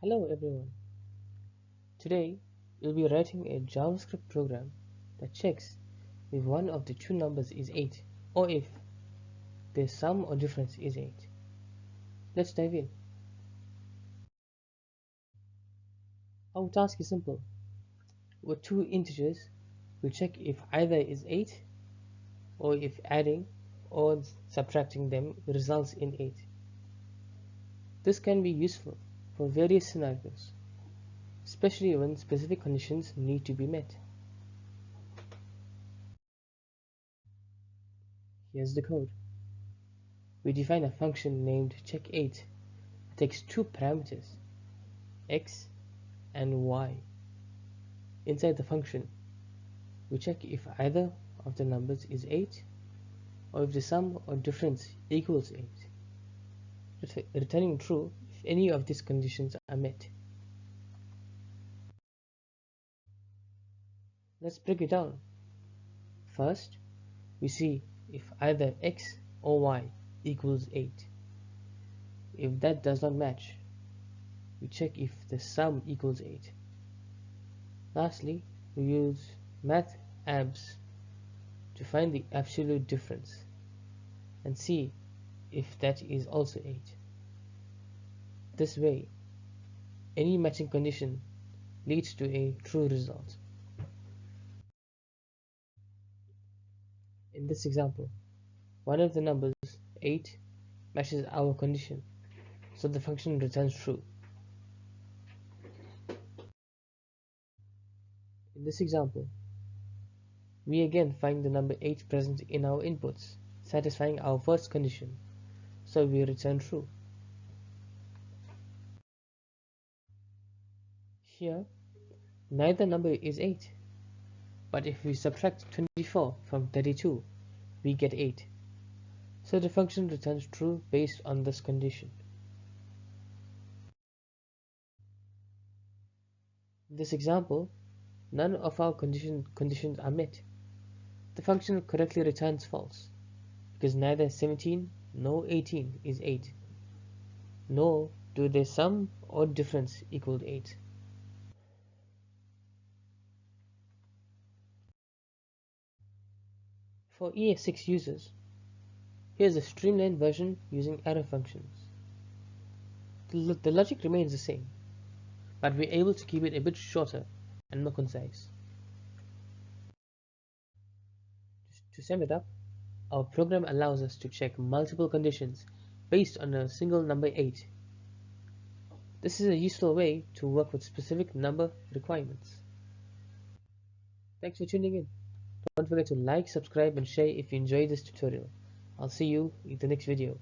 Hello everyone. Today we'll be writing a JavaScript program that checks if one of the two numbers is 8 or if their sum or difference is 8. Let's dive in. Our task is simple. With two integers, we'll check if either is 8 or if adding or subtracting them results in 8. This can be useful for various scenarios, especially when specific conditions need to be met. Here's the code. We define a function named check8 that takes two parameters, x and y. Inside the function, we check if either of the numbers is 8 or if the sum or difference equals 8, returning true if any of these conditions are met. Let's break it down. First, we see if either x or y equals 8. If that does not match, we check if the sum equals 8. Lastly, we use math abs to find the absolute difference and see if that is also 8. This way, any matching condition leads to a true result. In this example, one of the numbers, 8, matches our condition, so the function returns true. In this example, we again find the number 8 present in our inputs, satisfying our first condition, so we return true. Here, neither number is 8, but if we subtract 24 from 32, we get 8, so the function returns true based on this condition. In this example, none of our conditions are met. The function correctly returns false, because neither 17 nor 18 is 8, nor do their sum or difference equal 8. For ES6 users, here's a streamlined version using arrow functions. The logic remains the same, but we're able to keep it a bit shorter and more concise. To sum it up, our program allows us to check multiple conditions based on a single number 8. This is a useful way to work with specific number requirements. Thanks for tuning in. Don't forget to like, subscribe and share if you enjoyed this tutorial. I'll see you in the next video.